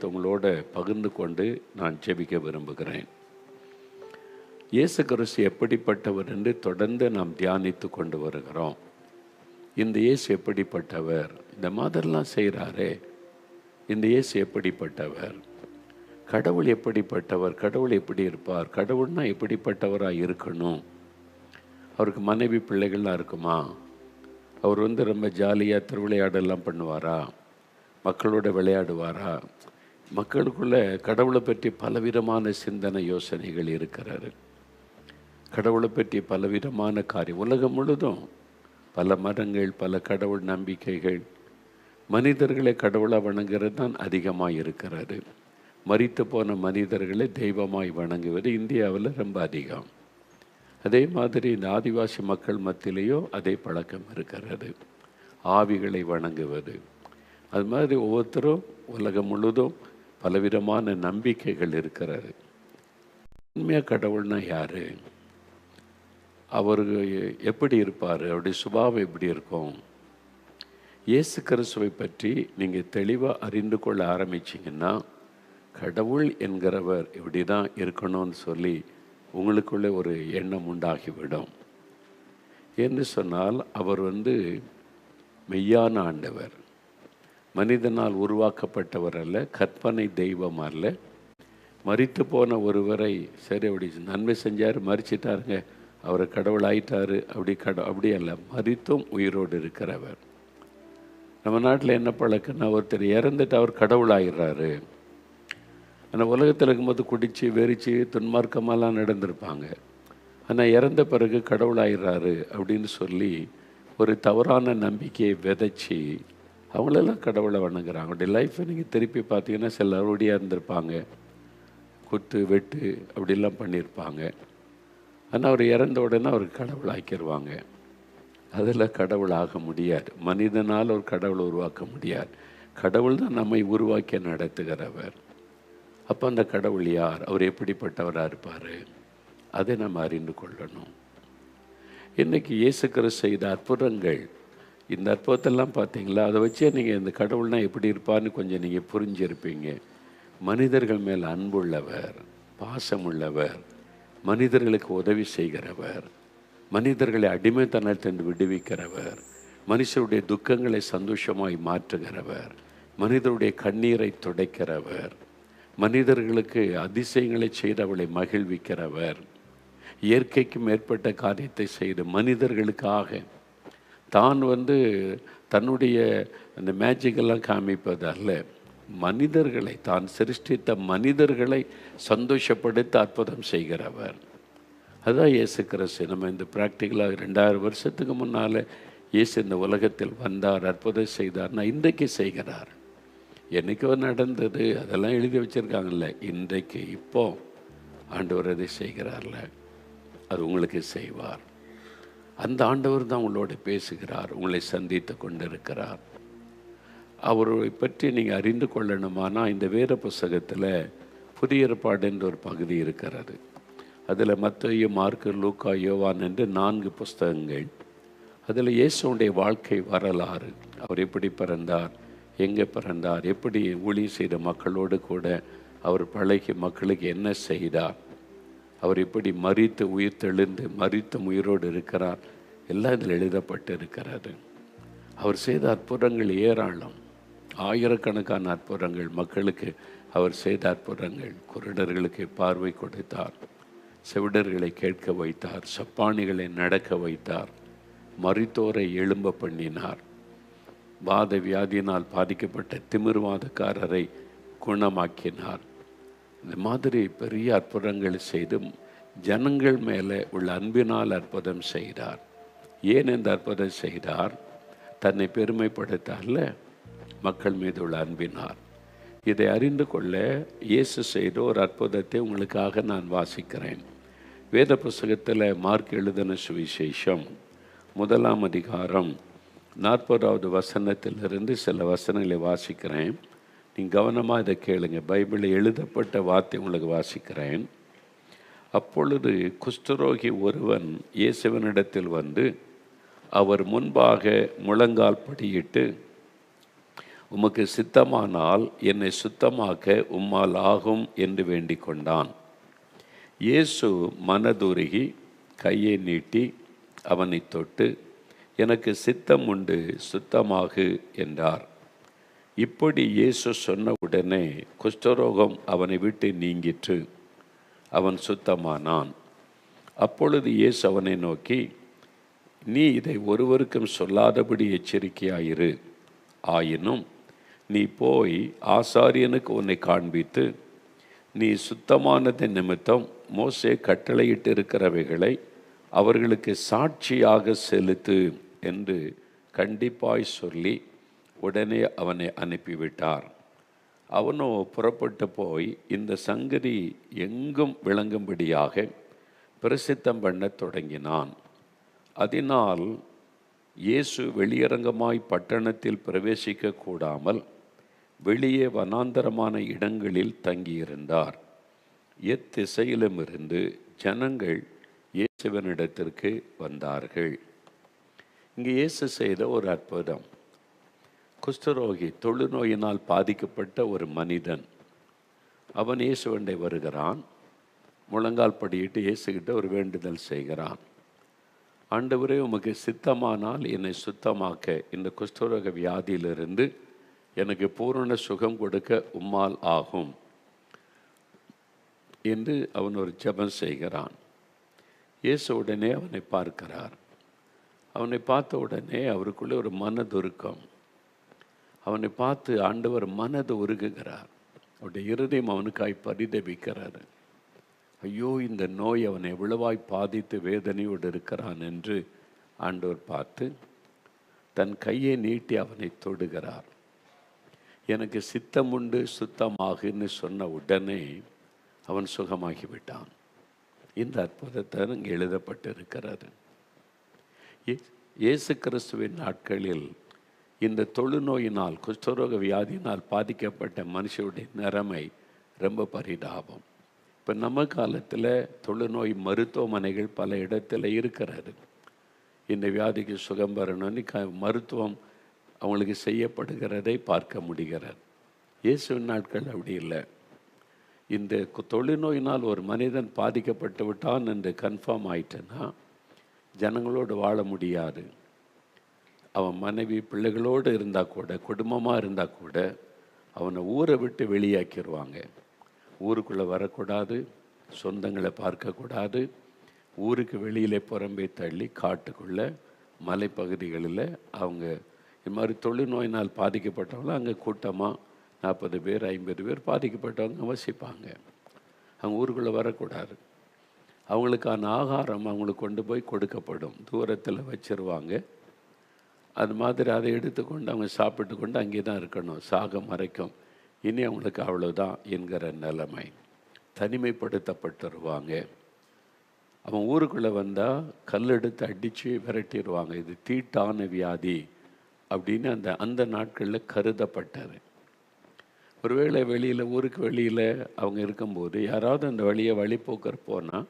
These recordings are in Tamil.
உங்களோட பகிர்ந்து கொண்டு நான் ஜெபிக்க விரும்புகிறேன். இயேசு கிறிஸ்து எப்படிப்பட்டவர் என்று தொடர்ந்து நாம் தியானித்து கொண்டு வருகிறோம். இந்த இயேசு எப்படிப்பட்டவர், இந்த மாதிரிலாம் செய்கிறாரே, இந்த இயேசு எப்படிப்பட்டவர், கடவுள் எப்படிப்பட்டவர், கடவுள் எப்படி இருப்பார், கடவுள்னா எப்படிப்பட்டவராக இருக்கணும், அவருக்கு மனைவி பிள்ளைகள்லாம் இருக்குமா, அவர் ரொம்ப ஜாலியாக திருவிளையாடெல்லாம் பண்ணுவாரா, மக்களோட விளையாடுவாரா, மக்களுக்குள்ள கடவுளை பற்றி பலவிதமான சிந்தனை யோசனைகள் இருக்கிறாரு. கடவுளை பற்றி பலவிதமான காரியம் உலகம் முழுதும் பல மதங்கள், பல கடவுள் நம்பிக்கைகள், மனிதர்களை கடவுளாக வணங்குறது தான் அதிகமாக இருக்கிறாரு. மரித்து போன மனிதர்களை தெய்வமாய் வணங்குவது இந்தியாவில் ரொம்ப அதிகம். அதே மாதிரி இந்த ஆதிவாசி மக்கள் மத்தியிலேயோ அதே பழக்கம் இருக்கிறது, ஆவிகளை வணங்குவது. அது மாதிரி ஒவ்வொருத்தரும் உலகம் முழுதும் பலவிதமான நம்பிக்கைகள் இருக்கிறது. உண்மையாக கடவுள்னா யார், அவர் எப்படி இருப்பார், அவருடைய சுபாவம் எப்படி இருக்கும், இயேசு கிறிஸ்துவை பற்றி நீங்கள் தெளிவாக அறிந்து கொள்ள ஆரம்பிச்சிங்கன்னா கடவுள் என்கிறவர் இப்படி தான் இருக்கணும்னு சொல்லி உங்களுக்குள்ளே ஒரு எண்ணம் உண்டாகிவிடும். என்று சொன்னால் அவர் மெய்யான ஆண்டவர், மனிதனால் உருவாக்கப்பட்டவர் அல்ல, கற்பனை தெய்வம் அல்ல. மரித்து போன ஒருவரை சரி அப்படி நன்மை செஞ்சார், மறிச்சிட்டாருங்க, அவரை கடவுள் ஆயிட்டாரு, அப்படி அல்ல, மரித்தும் உயிரோடு இருக்கிறவர். நம்ம நாட்டில் என்ன பழக்கம்னா, ஒருத்தர் இறந்துட்டு அவர் கடவுள் ஆயிடுறாரு. ஆனால் உலகத்தில் இருக்கும்போது குடித்து வெறிச்சு துன்மார்க்கமெல்லாம் நடந்திருப்பாங்க. ஆனால் இறந்த பிறகு கடவுள் ஆயிடுறாரு அப்படின்னு சொல்லி ஒரு தவறான நம்பிக்கையை விதைச்சி அவங்களெல்லாம் கடவுளை வணங்குறாங்க. அவங்களுடைய லைஃப்பை நீங்கள் திருப்பி பார்த்தீங்கன்னா சில அறுவடியாக இருந்திருப்பாங்க, குத்து வெட்டு அப்படிலாம் பண்ணியிருப்பாங்க. ஆனால் அவர் இறந்த உடனே அவருக்கு கடவுள் ஆக்கிடுவாங்க. அதில் கடவுள் ஆக முடியாது, மனிதனால் ஒரு கடவுளை உருவாக்க முடியாது. கடவுள் தான் நம்மை உருவாக்கி நடத்துகிறவர். அப்போ அந்த கடவுள் யார், அவர் எப்படிப்பட்டவராக இருப்பார், அதை நம்ம அறிந்து கொள்ளணும். இன்றைக்கி இயேசு கிறிஸ்து செய்த அற்புதங்கள், இந்த அற்புதத்தெல்லாம் பார்த்தீங்களா, அதை வச்சே நீங்கள் இந்த கடவுள்னா எப்படி இருப்பார்னு கொஞ்சம் நீங்கள் புரிஞ்சிருப்பீங்க. மனிதர்கள் மேல் அன்புள்ளவர், பாசமுள்ளவர், மனிதர்களுக்கு உதவி செய்கிறவர், மனிதர்களை அடிமைத்தனத்திலிருந்து விடுவிக்கிறவர், மனுஷருடைய துக்கங்களை சந்தோஷமாய் மாற்றுகிறவர், மனிதருடைய கண்ணீரை துடைக்கிறவர், மனிதர்களுக்கு அதிசயங்களை செய்து அவளை மகிழ்விக்கிறவர், இயற்கைக்கு மேற்பட்ட காரியத்தை செய்து மனிதர்களுக்காக தான் தன்னுடைய அந்த மேஜிக்கெல்லாம் காமிப்பது அல்ல, மனிதர்களை, தான் சிருஷ்டித்த மனிதர்களை சந்தோஷப்படுத்த அற்புதம் செய்கிறவர். அதுதான் இயேசு கிறிஸ்து. நம்ம இந்த ப்ராக்டிக்கலாக 2000 வருஷத்துக்கு முன்னால் இயேசு இந்த உலகத்தில் வந்தார், அற்புதம் செய்தார்னா இன்றைக்கு செய்கிறார். என்றைக்கோ நடந்தது அதெல்லாம் எழுதி வச்சுருக்காங்கல்ல, இன்றைக்கு இப்போ ஆண்டவர் அதை செய்கிறார்ல, அது உங்களுக்கு செய்வார். அந்த ஆண்டவர் தான் உங்களோட பேசுகிறார், உங்களை சந்தித்து கொண்டிருக்கிறார். அவரை பற்றி நீங்கள் அறிந்து கொள்ளணுமானா இந்த வேத புஸ்தகத்தில் புதிய ஏற்பாடு என்ற ஒரு பகுதி இருக்கிறது. அதில் மத்தேயு, மார்க்கு, லூக்கா, யோவான் என்று 4 புஸ்தகங்கள். அதில் இயேசுடைய வாழ்க்கை வரலாறு, அவர் எப்படி பிறந்தார், எங்கே பிறந்தார், எப்படி ஊழியம் செய்த மக்களோடு கூட அவர் பழகி மக்களுக்கு என்ன செய்தார், அவர் எப்படி மரித்து உயிர் தெழுந்து மரித்தும் உயிரோடு இருக்கிறார், எல்லாம் இதில் எழுதப்பட்டு இருக்கிறது. அவர் செய்த அற்புதங்கள் ஏராளம், ஆயிரக்கணக்கான அற்புதங்கள், மக்களுக்கு அவர் செய்த அற்புதங்கள். குருடர்களுக்கு பார்வை கொடுத்தார், செவிடர்களை கேட்க வைத்தார், சப்பானிகளை நடக்க வைத்தார், மரித்தோரை எழும்ப பண்ணினார், வாத வியாதியினால் பாதிக்கப்பட்ட திமிர்வாதக்காரரை குணமாக்கினார். இந்த மாதிரி பெரிய அற்புதங்கள் செய்து ஜனங்கள் மேலே உள்ள அன்பினால் அற்புதம் செய்தார். ஏன் இந்த அற்புதம் செய்தார், தன்னை பெருமைப்படுத்த அல்ல, மக்கள் மீது உள்ள அன்பினார். இதை அறிந்து கொள்ள இயேசு செய்த ஒரு அற்புதத்தை உங்களுக்காக நான் வாசிக்கிறேன். வேத புஸ்தகத்தில் மார்க் எழுதின சுவிசேஷம் 1ஆம் அதிகாரம் 40வது வசனத்திலிருந்து சில வசனங்களை வாசிக்கிறேன். நீங்கள் கவனமாக இதை கேளுங்க. பைபிளில் எழுதப்பட்ட வார்த்தை உங்களுக்கு வாசிக்கிறேன். அப்பொழுது குஷ்டரோகி ஒருவன் இயேசுவினிடத்தில் அவர் முன்பாக முழங்கால் படியிட்டு, உமக்கு சித்தமானால் என்னை சுத்தமாக்க உம்மால் ஆகும் என்று வேண்டிக் கொண்டான். இயேசு மனதுருகி கையை நீட்டி அவனை தொட்டு, எனக்கு சித்தம் உண்டு, சுத்தமாகு என்றார். இப்படி இயேசு சொன்ன உடனே குஷ்டரோகம் அவனை விட்டு நீங்கிற்று. அவன் சுத்தமானான். அப்பொழுது இயேசு அவனை நோக்கி, நீ இதை ஒருவருக்கும் சொல்லாதபடி எச்சரிக்கையாயிரு. ஆயினும் நீ போய் ஆசாரியனுக்கு உன்னை காண்பித்து, நீ சுத்தமானது நிமித்தம் மோசே கட்டளையிட்டு இருக்கிறவைகளை அவர்களுக்கு சாட்சியாக செலுத்து என்று கண்டிப்பாய் சொல்லி உடனே அவனை அனுப்பிவிட்டார். அவனோ புறப்பட்டு போய் இந்த சங்கதி எங்கும் விளங்கும்படியாக பிரசித்தம் பண்ணத் தொடங்கினான். அதனால் இயேசு வெளியரங்கமாய் பட்டணத்தில் பிரவேசிக்க கூடாமல் வெளியே வனாந்தரமான இடங்களில் தங்கியிருந்தார். எத்திசையிலுமிருந்து ஜனங்கள் இயேசுவினிடத்திற்கு வந்தார்கள். இங்கு இயேசு செய்த ஒரு அற்புதம். குஷ்டரோகி, தொழுநோயினால் பாதிக்கப்பட்ட ஒரு மனிதன், அவன் இயேசுவண்டை வருகிறான். முழங்கால் படியிட்டு இயேசுகிட்ட ஒரு வேண்டுதல் செய்கிறான். ஆண்டவரே, உமக்கு சித்தமானால் என்னை சுத்தமாக்க, இந்த குஷ்டரோக வியாதியிலிருந்து எனக்கு பூரண சுகம் கொடுக்க உம்மால் ஆகும் என்று அவன் ஒரு ஜெபம் செய்கிறான். இயேசு உடனே அவனை பார்க்கிறார். அவனை பார்த்த உடனே அவருக்குள்ளே ஒரு மனதுருக்கம். அவனை பார்த்து ஆண்டவர் மனது உருகுகிறார். அவருடைய இருதயம் அவனுக்காய் பரிதபிக்கிறார். ஐயோ, இந்த நோய் அவனை எவ்வளவாய் பாதித்து வேதனையோடு இருக்கிறான் என்று ஆண்டவர் பார்த்து தன் கையை நீட்டி அவனை தொடுகிறார். எனக்கு சித்தமுண்டு, சுத்தமாகுன்னு சொன்ன உடனே அவன் சுகமாகிவிட்டான். இந்த அற்புதத்தை இங்கே எழுதப்பட்டிருக்கிறது. இயேசு கிறிஸ்துவின் நாட்களில் இந்த தொழுநோயினால், குஷ்டரோக வியாதியினால் பாதிக்கப்பட்ட மனுஷனுடைய நிலைமை ரொம்ப பரிதாபம். இப்போ நம்ம காலத்தில் தொழுநோய் மருத்துவமனைகள் பல இடத்துல இருக்கிறது. இந்த வியாதிக்கு சுகம் பெறணும்னு மருத்துவம் அவங்களுக்கு செய்யப்படுகிறதை பார்க்க முடிகிறது. இயேசுவின் நாட்கள் அப்படி இல்லை. இந்த தொழுநோயினால் ஒரு மனிதன் பாதிக்கப்பட்டு விட்டான் என்று கன்ஃபார்ம் ஆயிட்டேன்னா ஜனங்களோடு வாழ முடியாது. அவன் மனைவி பிள்ளைகளோடு இருந்தால் கூட, குடும்பமாக இருந்தால் கூட அவனை ஊரை விட்டு வெளியாக்கிடுவாங்க. ஊருக்குள்ளே வரக்கூடாது, சொந்தங்களை பார்க்கக்கூடாது, ஊருக்கு வெளியிலே புறம்பே தள்ளி காட்டுக்குள்ளே மலைப்பகுதிகளில் அவங்க இது மாதிரி தொழுநோயினால் பாதிக்கப்பட்டவங்களும் அங்கே கூட்டமாக 40 பேர் 50 பேர் பாதிக்கப்பட்டவங்க வசிப்பாங்க. அவங்க ஊருக்குள்ளே வரக்கூடாது. அவங்களுக்கான ஆகாரம் அவங்களுக்கு கொண்டு போய் கொடுக்கப்படும், தூரத்தில் வச்சிருவாங்க. அது மாதிரி அதை எடுத்துக்கொண்டு அவங்க சாப்பிட்டு கொண்டு அங்கே தான் இருக்கணும் சாகம் வரைக்கும். இனி அவங்களுக்கு அவ்வளோதான் என்கிற நிலைமை. தனிமைப்படுத்தப்பட்டுருவாங்க. அவன் ஊருக்குள்ளே வந்தால் கல் எடுத்து அடித்து விரட்டிடுவாங்க. இது தீட்டான வியாதி அப்படின்னு அந்த நாட்களில் கருதப்பட்டது. ஒருவேளை வெளியில், ஊருக்கு வெளியில் அவங்க இருக்கும்போது யாராவது அந்த வழியை வழிபோக்கர் போனால்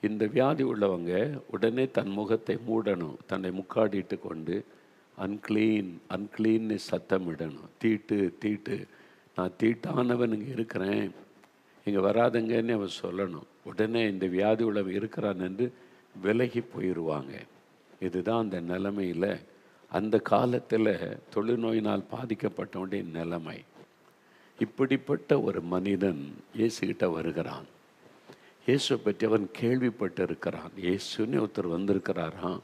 இந்த வியாதி உள்ளவங்க உடனே தன் முகத்தை மூடணும், தன்னை முக்காடிட்டு கொண்டு அன்க்ளீன் அன்க்ளீன்னு சத்தமிடணும். தீட்டு தீட்டு, நான் தீட்டானவன் இங்கே இருக்கிறேன், இங்கே வராதுங்கன்னு அவன் சொல்லணும். உடனே இந்த வியாதி உள்ளவன் இருக்கிறான் என்று விலகி போயிடுவாங்க. இதுதான் அந்த நிலைமையில், அந்த காலத்தில் தொழுநோயினால் பாதிக்கப்பட்டவனுடைய நிலைமை. இப்படிப்பட்ட ஒரு மனிதன் இயேசுகிட்ட வருகிறான். இயேசுவை பற்றி அவன் கேள்விப்பட்டு இருக்கிறான். இயேசுன்னு ஒருத்தர் வந்திருக்கிறாராம்,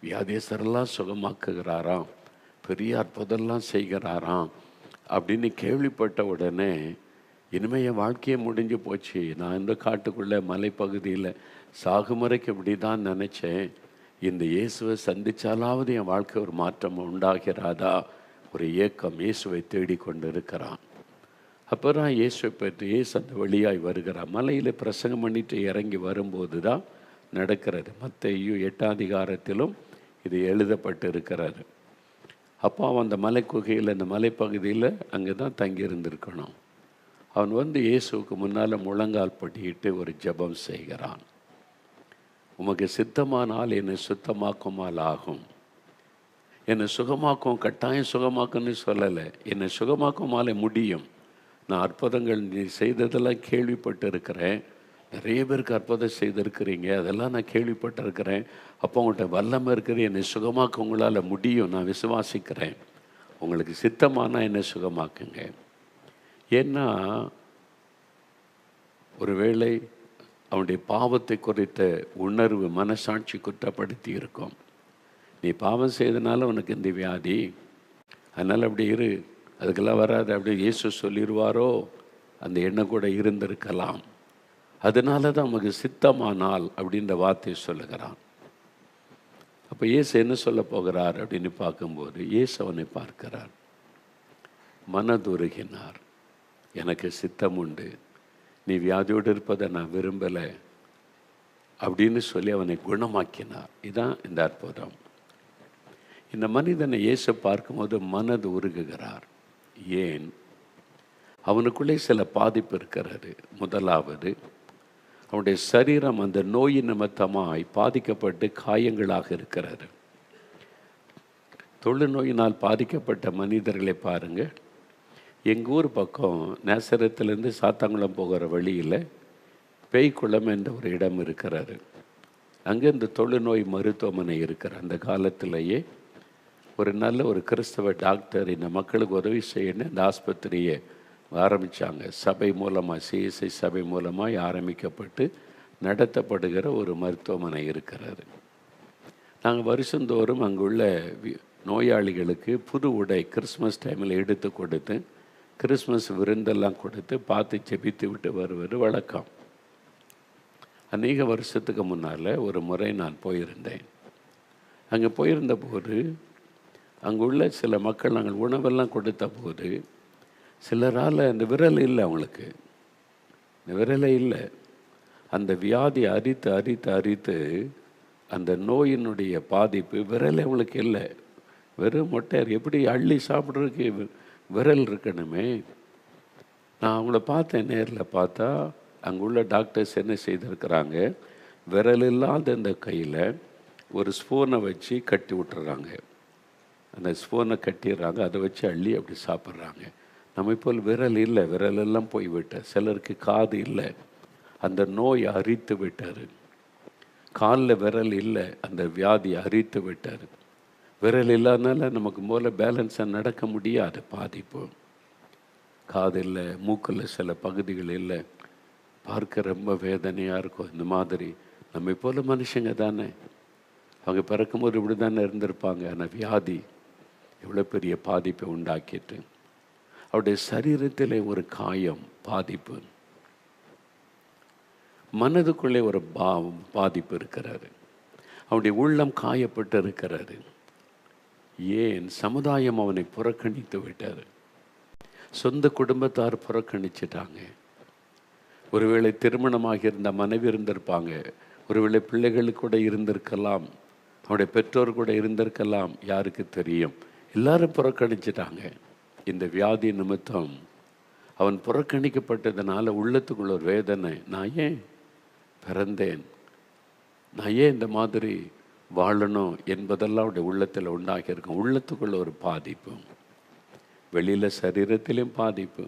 வியாதியஸ்தரெல்லாம் சுகமாக்குகிறாராம், பெரிய அற்புதம்லாம் செய்கிறாராம் அப்படின்னு கேள்விப்பட்ட உடனே, இனிமேல் என் வாழ்க்கையே முடிஞ்சு போச்சு, நான் இந்த காட்டுக்குள்ளே மலைப்பகுதியில் சாகுமுறைக்கு இப்படி தான் நினச்சேன், இந்த இயேசுவை சந்தித்தாலாவது என் வாழ்க்கை ஒரு மாற்றம் உண்டாகிறாதா, ஒரு ஏக்கம் இயேசுவை தேடிக்கொண்டு இருக்கிறான். அப்போ தான் இயேசுவை பற்றி இயேசு அந்த வழியாய் வருகிறார். மலையில் பிரசங்கம் பண்ணிட்டு இறங்கி வரும்போது தான் நடக்கிறது. மத்தேயு 8ஆம் அதிகாரத்திலும் இது எழுதப்பட்டு இருக்கிறது. அப்போ அவன் அந்த மலை குகையில், அந்த மலைப்பகுதியில் அங்கே தான் தங்கியிருந்திருக்கணும். அவன் வந்து இயேசுவுக்கு முன்னால் முழங்கால் படியிட்டு ஒரு ஜெபம் செய்கிறான். உமக்கு சித்தமானால் என்னை சுத்தமாக்குமால் ஆகும். என்னை சுகமாக்கும், கட்டாயம் சுகமாக்குன்னு சொல்லலை. என்னை சுகமாக்குமாலே முடியும். நான் அற்புதங்கள் நீ செய்ததெல்லாம் கேள்விப்பட்டு இருக்கிறேன். நிறைய பேருக்கு அற்புதம் செய்திருக்கிறீங்க, அதெல்லாம் நான் கேள்விப்பட்டிருக்கிறேன். அப்போ உங்கள்கிட்ட வல்லமை இருக்குது, என்னை சுகமாக்க உங்களால் முடியும், நான் விசுவாசிக்கிறேன். உங்களுக்கு சித்தமானா என்னை சுகமாக்குங்க. ஏன்னா ஒருவேளை அவனுடைய பாவத்தை குறித்த உணர்வு மனசாட்சி குற்றப்படுத்தி இருக்கும். நீ பாவம் செய்தனால உனக்கு இந்த வியாதி, அதனால் அப்படி இரு, அதுக்கெல்லாம் வராது அப்படி இயேசு சொல்லிடுவாரோ, அந்த எண்ணம் கூட இருந்திருக்கலாம். அதனால தான் நமக்கு சித்தமானால் அப்படின்ற வார்த்தையை சொல்லுகிறான். அப்போ இயேசு என்ன சொல்ல போகிறார் அப்படின்னு பார்க்கும்போது, இயேசு அவனை பார்க்கிறார், மனதுருகினார், எனக்கு சித்தம் உண்டு, நீ வியாதியோடு இருப்பதை நான் விரும்பலை அப்படின்னு சொல்லி அவனை குணமாக்கினார். இதுதான் இந்த அற்புதம். இந்த மனிதனை இயேசு பார்க்கும்போது மனது உருகுகிறார். ஏன்? அவனுக்குள்ளே சில பாதிப்பு இருக்கிறது. முதலாவது, அவனுடைய சரீரம் அந்த நோயின் நிமித்தமாய் பாதிக்கப்பட்டு காயங்களாக இருக்கிறது. தொழுநோயினால் பாதிக்கப்பட்ட மனிதர்களை பாருங்கள். எங்கள் ஊர் பக்கம் நேசரத்துலேருந்து சாத்தாங்குளம் போகிற வழியில் பேய்க்குளம் என்ற ஒரு இடம் இருக்கிறாரு. அங்கே இந்த தொழுநோய் மருத்துவமனை இருக்கிற அந்த காலத்திலேயே ஒரு நல்ல ஒரு கிறிஸ்தவ டாக்டர் இந்த மக்களுக்கு உதவி செய்யணும் அந்த ஆஸ்பத்திரியை ஆரம்பித்தாங்க. சபை மூலமாக, சிஎஸ்ஐ சபை மூலமாக ஆரம்பிக்கப்பட்டு நடத்தப்படுகிற ஒரு மருத்துவமனை இருக்கிறாரு. நாங்கள் வருஷந்தோறும் அங்குள்ள நோயாளிகளுக்கு புது உடை கிறிஸ்மஸ் டைமில் எடுத்து கொடுத்து, கிறிஸ்மஸ் விருந்தெல்லாம் கொடுத்து பார்த்து செபித்து விட்டு வருவது வழக்கம். அநேக வருஷத்துக்கு முன்னால் ஒரு முறை நான் போயிருந்தேன். அங்கே போயிருந்த போது அங்குள்ள சில மக்கள் நாங்கள் உணவெல்லாம் கொடுத்த போது சிலரால் அந்த விரல் இல்லை, அவங்களுக்கு இந்த விரலே இல்லை. அந்த வியாதி அரித்து அரித்து அரித்து அந்த நோயினுடைய பாதிப்பு விரல் அவங்களுக்கு இல்லை. வெறும் மொட்டையார் எப்படி அள்ளி சாப்பிட்றதுக்கு விரல் இருக்கணுமே. நான் அவங்கள பார்த்தேன், நேரில் பார்த்தா அங்குள்ள டாக்டர்ஸ் என்ன செய்திருக்கிறாங்க, விரல் இல்லாத இந்த கையில் ஒரு ஸ்பூனை வச்சு கட்டி விட்டுறாங்க. அந்த ஸ்பூனை கட்டிடுறாங்க, அதை வச்சு அள்ளி அப்படி சாப்பிட்றாங்க. நம்ம போல் விரல் இல்லை, விரலெல்லாம் போய்விட்ட. சிலருக்கு காது இல்லை, அந்த நோய் அரித்து விட்டார். காலில் விரல் இல்லை, அந்த வியாதி அரித்து விட்டார். விரல் இல்லாதனால நமக்கு போல பேலன்ஸாக நடக்க முடியாது. பாதிப்பு. காது இல்லை, மூக்கில் சில பகுதிகள் இல்லை. பார்க்க ரொம்ப வேதனையாக இருக்கும். இந்த மாதிரி நம்ம போல மனுஷங்க தானே, அவங்க பிறக்கும்போது இப்படி தானே இருந்திருப்பாங்க. ஆனால் வியாதி எவ்வளோ பெரிய பாதிப்பை உண்டாக்கிட்டு, அவருடைய சரீரத்தில் ஒரு காயம், பாதிப்பு, மனதுக்குள்ளே ஒரு பாதிப்பு இருக்கிறாரு. அவனுடைய உள்ளம் காயப்பட்டு இருக்கிறாரு. ஏன்? சமுதாயம் அவனை புறக்கணித்து விட்டார். சொந்த குடும்பத்தார் புறக்கணிச்சிட்டாங்க. ஒருவேளை திருமணமாக இருந்த மனைவி இருந்திருப்பாங்க, ஒருவேளை பிள்ளைகளுக்கு கூட இருந்திருக்கலாம், அவனுடைய பெற்றோர் கூட இருந்திருக்கலாம், யாருக்கு தெரியும். எல்லாரும் புறக்கணிச்சிட்டாங்க. இந்த வியாதி நிமித்தம் அவன் புறக்கணிக்கப்பட்டதுனால உள்ளத்துக்குள்ள ஒரு வேதனை. நான் ஏன் பிறந்தேன், நான் ஏன் இந்த மாதிரி வாழணும் என்பதெல்லாம் அவருடைய உள்ளத்தில் உண்டாகியிருக்கும். உள்ளத்துக்குள்ள ஒரு பாதிப்பு, வெளியில் சரீரத்திலும் பாதிப்பு,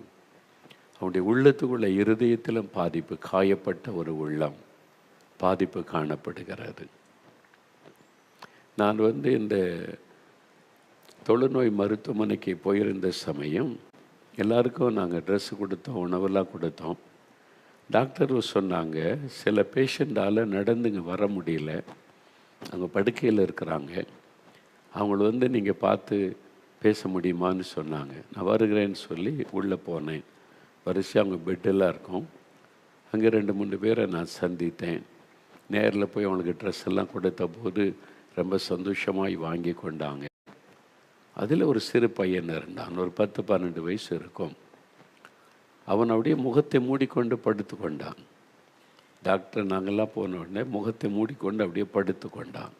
அவனுடைய உள்ளத்துக்குள்ள இருதயத்திலும் பாதிப்பு. காயப்பட்ட ஒரு உள்ளம், பாதிப்பு காணப்படுகிறது. நான் இந்த தொழுநோய் மருத்துவமனைக்கு போயிருந்த சமயம் எல்லாருக்கும் நாங்கள் ட்ரெஸ்ஸு கொடுத்தோம், உணவெல்லாம் கொடுத்தோம். டாக்டர் சொன்னாங்க, சில பேஷண்ட்டால் நடந்துங்க வர முடியல, அவங்க படுக்கையில் இருக்கிறாங்க, அவங்கள நீங்கள் பார்த்து பேச முடியுமான்னு சொன்னாங்க. நான் வருகிறேன்னு சொல்லி உள்ளே போனேன். வரிசையாக அவங்க பெட்டெல்லாம் இருக்கும். அங்கே 2-3 பேரை நான் சந்தித்தேன். நேரில் போய் அவங்களுக்கு ட்ரெஸ் எல்லாம் கொடுத்த போது ரொம்ப சந்தோஷமாய் வாங்கி கொண்டாங்க. அதில் ஒரு சிறு பையன் இருந்தான், ஒரு 10-12 வயசு இருக்கும். அவன் அப்படியே முகத்தை மூடிக்கொண்டு படுத்து கொண்டான். டாக்டர் நாங்கள்லாம் போன உடனே முகத்தை மூடிக்கொண்டு அப்படியே படுத்து கொண்டான்.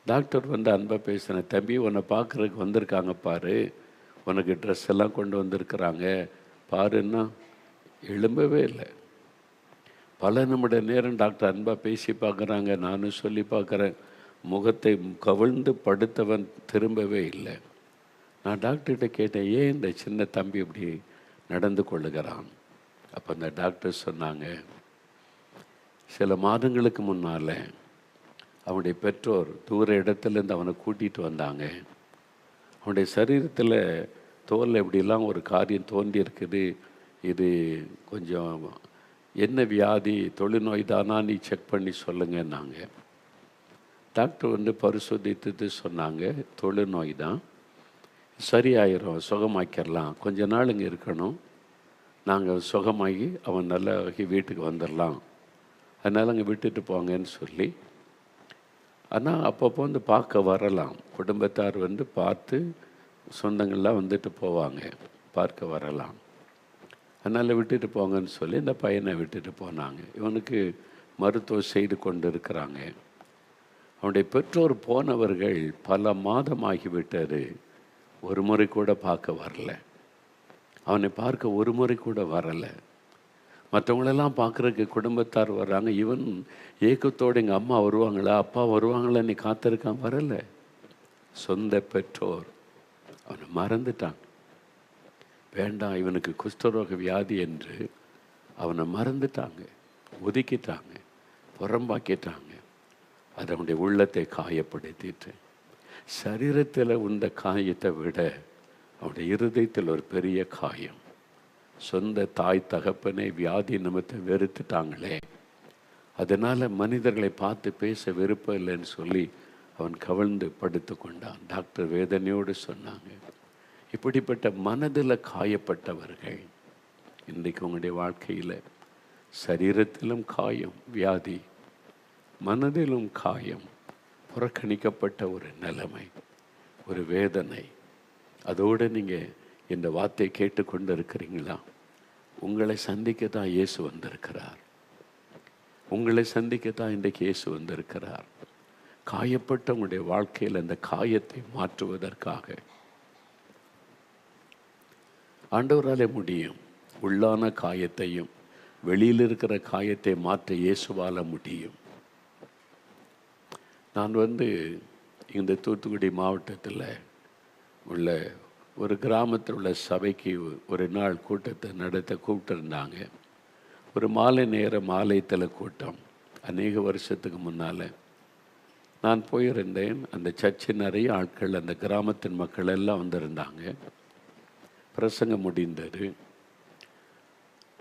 டாக்டர் அன்பாக பேசின, தம்பி உன்னை பார்க்குறதுக்கு வந்திருக்காங்க பாரு, உனக்கு ட்ரெஸ் எல்லாம் கொண்டு வந்திருக்கிறாங்க பாருன்னா எழும்பவே இல்லை. பல நிமிட நேரம் டாக்டர் அன்பாக பேசி பார்க்குறாங்க, நானும் சொல்லி பார்க்குறேன். முகத்தை கவிழ்ந்து படுத்தவன் திரும்பவே இல்லை. நான் டாக்டர்கிட்ட கேட்டேன், ஏன் இந்த சின்ன தம்பி இப்படி நடந்து கொள்ளுகிறான்? அப்போ அந்த டாக்டர் சொன்னாங்க, சில மாதங்களுக்கு முன்னால் அவனுடைய பெற்றோர் தூர இடத்துலேருந்து அவனை கூட்டிகிட்டு வந்தாங்க. அவனுடைய சரீரத்தில் தோலில் இப்படிலாம் ஒரு காரியம் தோன்றி இருக்குது. இது கொஞ்சம் என்ன வியாதி, தொழுநோய் தானா, நீ செக் பண்ணி சொல்லுங்கன்னாங்க. டாக்டர் பரிசோதித்து சொன்னாங்க, தொழுநோய் தான், சரியாயிரும், சுகமாக்கிடலாம், கொஞ்ச நாள் இங்கே இருக்கணும், நாங்கள் சுகமாகி அவன் நல்லா வீட்டுக்கு வந்துடலாம், அதனால் அங்கே விட்டுட்டு போங்கன்னு சொல்லி. ஆனால் அப்பப்போ பார்க்க வரலாம், குடும்பத்தார் பார்த்து சொந்தங்கள்லாம் வந்துட்டு போவாங்க, பார்க்க வரலாம், அதனால் விட்டுட்டு போங்கன்னு சொல்லி இந்த பையனை விட்டுட்டு போனாங்க. இவனுக்கு மருத்துவம் செய்து கொண்டு இருக்கிறாங்க. அவனுடைய பெற்றோர் போனவர்கள் பல மாதமாகிவிட்டது, ஒரு முறை கூட பார்க்க வரல. அவனை பார்க்க ஒரு முறை கூட வரலை. மற்றவங்களெல்லாம் பார்க்குறதுக்கு குடும்பத்தார் வர்றாங்க, இவன் ஏக்கத்தோடு எங்கள் அம்மா வருவாங்களா, அப்பா வருவாங்களா நீ காத்திருக்கான், வரலை. சொந்த பெற்றோர் அவனை மறந்துட்டான். வேண்டாம், இவனுக்கு குஷ்டரோக வியாதி என்று அவனை மறந்துட்டாங்க, ஒதுக்கிட்டாங்க, புறம்பாக்கிட்டாங்க. அது அவனுடைய உள்ளத்தை காயப்படுத்திட்டு, சரீரத்தில் உந்த காயத்தை விட அவனுடைய இருதயத்தில் ஒரு பெரிய காயம். சொந்த தாய் தகப்பனை வியாதி நிமித்தம் வெறுத்துட்டாங்களே, அதனால் மனிதர்களை பார்த்து பேச விருப்பம் இல்லைன்னு சொல்லி அவன் கவிழ்ந்து படுத்து கொண்டான். டாக்டர் வேதனையோடு சொன்னாங்க, இப்படிப்பட்ட மனதில் காயப்பட்டவர்கள் இன்றைக்கு உங்களுடைய வாழ்க்கையில் சரீரத்திலும் காயம், வியாதி, மனதிலும் காயம், புறக்கணிக்கப்பட்ட ஒரு நிலைமை, ஒரு வேதனை, அதோடு நீங்கள் இந்த வார்த்தை கேட்டுக்கொண்டு இருக்கிறீங்களா? உங்களை சந்திக்க தான் இயேசு வந்திருக்கிறார். உங்களை சந்திக்க தான் இன்றைக்கு இயேசு வந்திருக்கிறார். காயப்பட்ட உங்களுடைய வாழ்க்கையில் அந்த காயத்தை மாற்றுவதற்காக ஆண்டவராலே முடியும். உள்ளான காயத்தையும் வெளியில் இருக்கிற காயத்தை மாற்ற இயேசுவால முடியும். நான் இந்த தூத்துக்குடி மாவட்டத்தில் உள்ள ஒரு கிராமத்தில் உள்ள சபைக்கு ஒரு நாள் கூட்டத்தை நடத்த கூப்பிட்டுருந்தாங்க. ஒரு மாலை நேரம் ஆலயத்தில் கூட்டம், அநேக வருஷத்துக்கு முன்னால் நான் போயிருந்தேன். அந்த சர்ச்சு நிறைய ஆட்கள், அந்த கிராமத்தின் மக்கள் எல்லாம் வந்திருந்தாங்க. பிரசங்கம் முடிந்தது.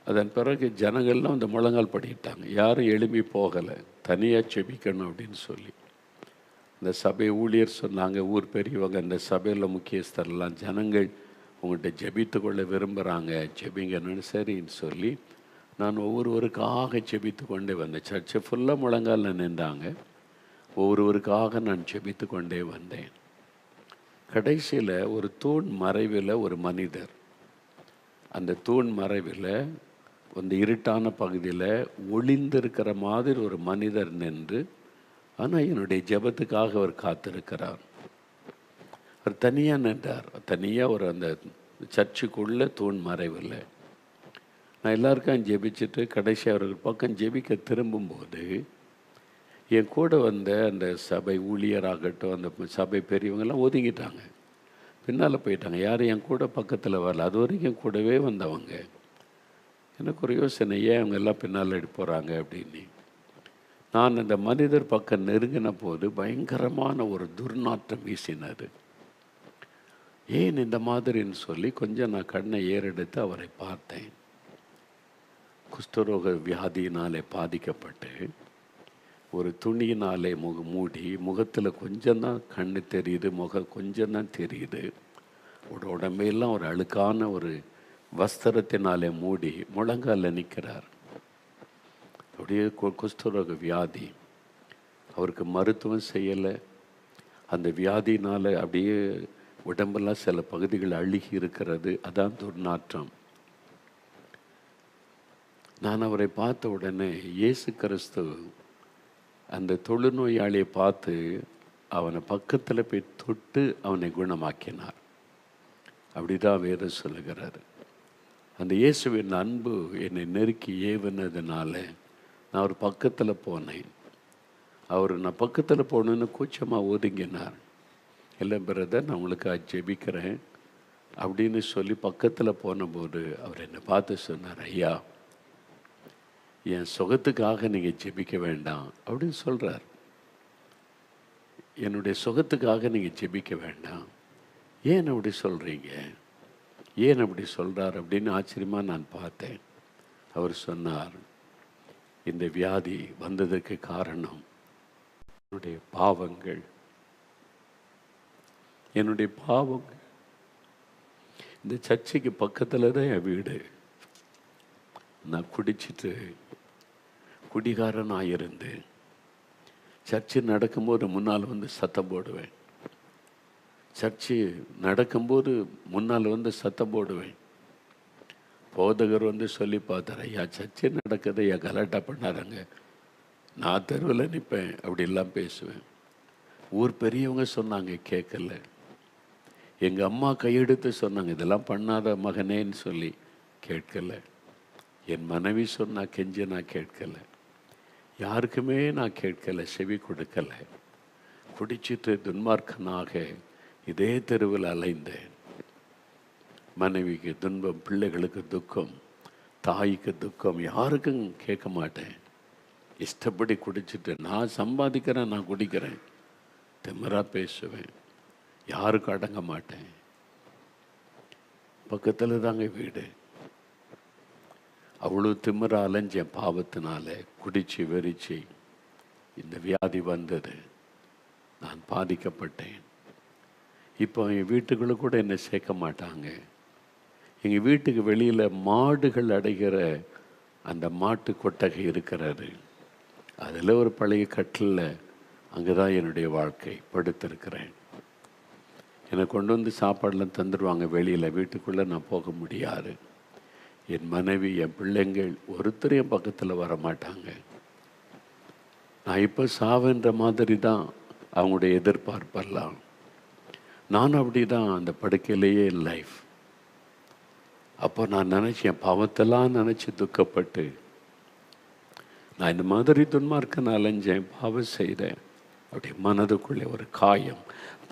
அதன் பிறகு ஜனங்கள்லாம் அந்த முழங்கால் படிக்கிட்டாங்க. யாரும் எழுப்பி போகலை, தனியாக செபிக்கணும் அப்படின்னு சொல்லி. இந்த சபை ஊழியர் சொன்னாங்க, ஊர் பெரியவங்க, அந்த சபையில் முக்கியஸ்தரெல்லாம், ஜனங்கள் உங்கள்கிட்ட ஜெபித்து கொள்ள விரும்புகிறாங்க, ஜெபிங்கன்னு. சரின்னு சொல்லி நான் ஒவ்வொருவருக்காக ஜெபித்து கொண்டே வந்தேன். சர்ச்சை ஃபுல்லாக முழங்கால் நின்றாங்க. ஒவ்வொருவருக்காக நான் ஜெபித்து கொண்டே வந்தேன். கடைசியில் ஒரு தூண் மறைவில் ஒரு மனிதர், அந்த தூண் மறைவில் அந்த இருட்டான பகுதியில் ஒளிந்திருக்கிற மாதிரி ஒரு மனிதர் நின்று, ஆனால் என்னுடைய ஜெபத்துக்காக அவர் காத்திருக்கிறார். அவர் தனியாக நின்றார், தனியாக அந்த சர்ச்சுக்குள்ளே தூண் மறைவில். நான் எல்லாருக்கும் ஜெபிச்சுட்டு கடைசி அவர்கள் பக்கம் ஜெபிக்க திரும்பும்போது என் கூட அந்த சபை ஊழியராகட்டும், அந்த சபை பெரியவங்கெல்லாம் ஒதுங்கிட்டாங்க, பின்னால் போயிட்டாங்க. யாரும் என் கூட பக்கத்தில் வரல. அது வரைக்கும் கூடவே வந்தவங்க. எனக்கு ஒரு யோசனை, ஏன் அவங்க எல்லாம் பின்னால் போகிறாங்க அப்படின்னு. நான் அந்த மனிதர் பக்கம் நெருங்கின போது பயங்கரமான ஒரு துர்நாற்றம் வீசினது. ஏன் இந்த மாதிரின்னு சொல்லி கொஞ்சம் நான் கண்ணை ஏறெடுத்து அவரை பார்த்தேன். குஷ்டரோக வியாதியினாலே பாதிக்கப்பட்டு ஒரு துணியினாலே மூடி, முகத்தில் கொஞ்சம்தான் கண்ணு தெரியுது, முகம் கொஞ்சம்தான் தெரியுது. உடம்பெல்லாம் ஒரு அழுக்கான ஒரு வஸ்திரத்தினாலே மூடி முழங்கால நிற்கிறார். அப்படியே குஷ்டரோக வியாதி, அவருக்கு மருத்துவம் செய்யலை. அந்த வியாதினால் அப்படியே உடம்பெல்லாம் சில பகுதிகள் அழுகி இருக்கிறது. அதான் துர்நாற்றம். நான் அவரை பார்த்த உடனே இயேசு கிறிஸ்து அந்த தொழுநோயாளியை பார்த்து அவனை பக்கத்தில் போய் தொட்டு அவனை குணமாக்கினார். அப்படிதான் வேதம் சொல்லுகிறாரு. அந்த இயேசுவின் அன்பு என்னை நெருக்கி ஏவினதுனால நான் ஒரு பக்கத்தில் போனேன். அவர் நான் பக்கத்தில் போகணுன்னு கூச்சமாக ஒதுங்கினார். இல்லை பிரதர், நான் உங்களுக்கு ஜெபிக்கிறேன் அப்படின்னு சொல்லி பக்கத்தில் போனபோது அவர் என்னை பார்த்து சொன்னார், ஐயா என் சுகத்துக்காக நீங்கள் ஜெபிக்க வேண்டாம் அப்படின்னு சொல்கிறார். என்னுடைய சுகத்துக்காக நீங்கள் ஜெபிக்க வேண்டாம். ஏன் அப்படி சொல்கிறீங்க, ஏன் அப்படி சொல்கிறார் அப்படின்னு ஆச்சரியமாக நான் பார்த்தேன். அவர் சொன்னார், இந்த வியாதி வந்ததற்கு காரணம் என்னுடைய பாவங்கள், என்னுடைய பாவங்கள். இந்த சர்ச்சைக்கு பக்கத்தில் தான் என் வீடு. நான் குடிச்சிட்டு குடிகாரனாக இருந்து சர்ச்சு நடக்கும்போது முன்னால் வந்து சத்தம் போடுவேன். சர்ச்சு நடக்கும்போது முன்னால் வந்து சத்தம் போடுவேன். போதகர் வந்து சொல்லி பார்த்தார், ஐயா சர்ச்சை நடக்குது, ஐயா கலாட்டா பண்ணாராங்க, நான் தெருவில் நிற்பேன் அப்படிலாம் பேசுவேன். ஊர் பெரியவங்க சொன்னாங்க, கேட்கல. எங்கள் அம்மா கையெடுத்து சொன்னாங்க, இதெல்லாம் பண்ணாத மகனேன்னு சொல்லி, கேட்கல. என் மனைவி சொன்னா கெஞ்சி நான் கேட்கலை. யாருக்குமே நான் கேட்கலை, செவி கொடுக்கலை. குடிச்சிட்டு துன்மார்க்கனாக இதே தெருவில் அலைந்தேன். மனைவிக்கு துன்பம், பிள்ளைகளுக்கு துக்கம், தாய்க்கு துக்கம், யாருக்கும் கேட்க மாட்டேன். இஷ்டப்படி குடிச்சிட்டு நான் சம்பாதிக்கிறேன், நான் குடிக்கிறேன், திமிராக பேசுவேன், யாருக்கும் அடங்க மாட்டேன். பக்கத்தில் தாங்க வீடு. அவ்வளோ திமிரா அலைஞ்சேன் பாவத்தினால. குடிச்சு வெறிச்சு இந்த வியாதி வந்தது. நான் பாதிக்கப்பட்டேன். இப்போ என் வீட்டுக்குள்ளே கூட என்னை சேர்க்க மாட்டாங்க. எங்கள் வீட்டுக்கு வெளியில் மாடுகள் அடைகிற அந்த மாட்டு கொட்டகை இருக்கிறாரு. அதில் ஒரு பழைய கட்டில் அங்கே தான் என்னுடைய வாழ்க்கை படுத்திருக்கிறேன். என்னை கொண்டு வந்து சாப்பாடெலாம் தந்துடுவாங்க வெளியில். வீட்டுக்குள்ளே நான் போக முடியாது. என் மனைவி, என் பிள்ளைங்கள் ஒருத்தரையும் பக்கத்தில் வர மாட்டாங்க. நான் இப்போ சாவுன்ற மாதிரி தான் அவங்களுடைய எதிர்பார்ப்பெல்லாம். நானும் அப்படி தான் அந்த படுக்கையிலேயே என் லைஃப். அப்போ நான் நினச்சேன், பாவத்தெல்லாம் நினச்சி துக்கப்பட்டு நான் இந்த மாதிரி துன்மார்க்க அலைஞ்சேன், பாவம் செய்தேன். அப்படி மனதுக்குள்ளே ஒரு காயம்,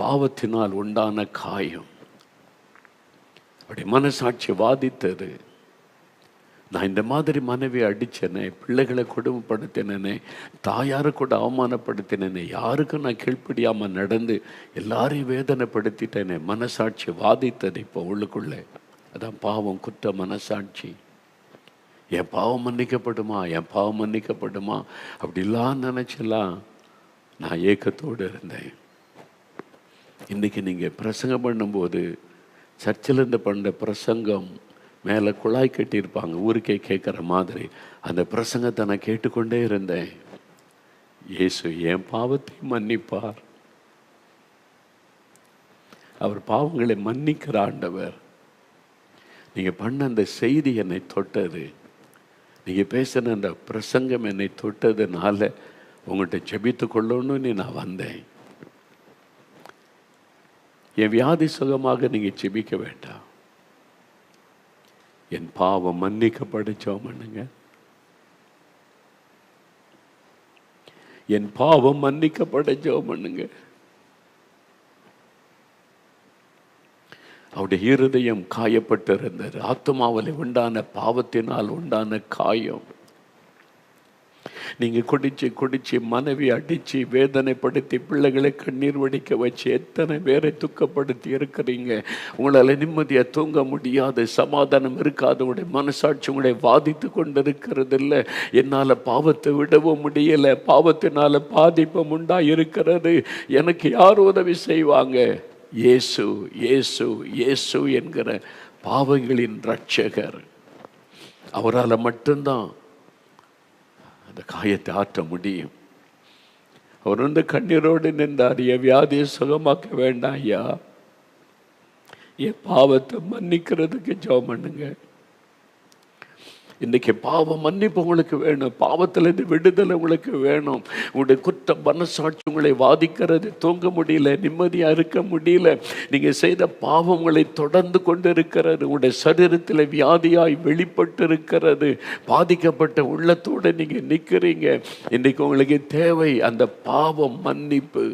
பாவத்தினால் உண்டான காயம் அப்படி மனசாட்சி வாதித்தது. நான் இந்த மாதிரி மனைவியை அடித்தேனே, பிள்ளைகளை கொடுமைப்படுத்தினேனே, தாயாரை கூட அவமானப்படுத்தினேனே, யாருக்கும் நான் கீழ்ப்படியாமல் நடந்து எல்லாரையும் வேதனைப்படுத்திட்டேனே, மனசாட்சி வாதித்தது இப்போ உள்ளுக்குள்ளே. அதான் பாவம், குற்ற மனசாட்சி. என் பாவம் மன்னிக்கப்படுமா, என் பாவம் மன்னிக்கப்படுமா அப்படிலாம் நினச்சலாம் நான் ஏக்கத்தோடு இருந்தேன். இன்றைக்கி நீங்கள் பிரசங்கம் பண்ணும்போது சர்ச்சிலேருந்து பண்ண பிரசங்கம் மேலே குழாய் கட்டியிருப்பாங்க, ஊருக்கே கேட்குற மாதிரி. அந்த பிரசங்கத்தை நான் கேட்டுக்கொண்டே இருந்தேன். இயேசு என் பாவத்தை மன்னிப்பார். அவர் பாவங்களை மன்னிக்கிற ஆண்டவர். நீங்கள் பண்ண அந்த செய்தி என்னை தொட்டது, நீங்கள் பேசின அந்த பிரசங்கம் என்னை தொட்டதுனால உங்கள்கிட்ட ஜெபித்து கொள்ளணும்னு நான் வந்தேன். என் வியாதி சுகமாக நீங்கள் ஜெபிக்க வேண்டாம். என் பாவம் மன்னிக்கப்பட ஜெபம் பண்ணுங்க. என் பாவம் மன்னிக்கப்பட ஜெபம் பண்ணுங்க. அவருடைய இருதயம் காயப்பட்டிருந்தது. ஆத்துமாவில் உண்டான பாவத்தினால் உண்டான காயம். நீங்க குடிச்சு மனைவி அடிச்சு வேதனைப்படுத்தி பிள்ளைகளை கண்ணீர் வடிக்க வச்சு எத்தனை பேரை துக்கப்படுத்தி இருக்கிறீங்க. உங்களால் நிம்மதியாக தூங்க முடியாது, சமாதானம் இருக்காது. உங்களுடைய மனசாட்சி உங்களை பாதித்து கொண்டு இருக்கிறது இல்லை. என்னால் பாவத்தை விடவும் முடியலை, பாவத்தினால பாதிப்பும் உண்டா இருக்கிறது. எனக்கு யார் உதவி செய்வாங்க? இயேசு, இயேசு, இயேசு என்கிற பாவங்களின் இரட்சகர். அவரால் மட்டும்தான் அந்த காயத்தை ஆற்ற முடியும். அவர் வந்து கண்ணீரோடு நின்றார். என் வியாதியை சுகமாக்க வேண்டாம் ஐயா, என் பாவத்தை மன்னிக்கிறதுக்கு ஜெபம் பண்ணுங்க. இன்னைக்கு பாவம் மன்னிப்பு உங்களுக்கு வேணும். பாவத்திலிருந்து விடுதலை உங்களுக்கு வேணும். உங்களுடைய குற்ற மனசாட்சி உங்களை வாதிக்கிறது. தூங்க முடியல, நிம்மதியா இருக்க முடியல. நீங்க செய்த பாவம் உங்களை தொடர்ந்து கொண்டு இருக்கிறது. உங்களுடைய சரீரத்தில் வியாதியாய் வெளிப்பட்டு இருக்கிறது. பாதிக்கப்பட்ட உள்ளத்தோடு நீங்க நிற்கிறீங்க. இன்னைக்கு உங்களுக்கு தேவை அந்த பாவம் மன்னிப்பு.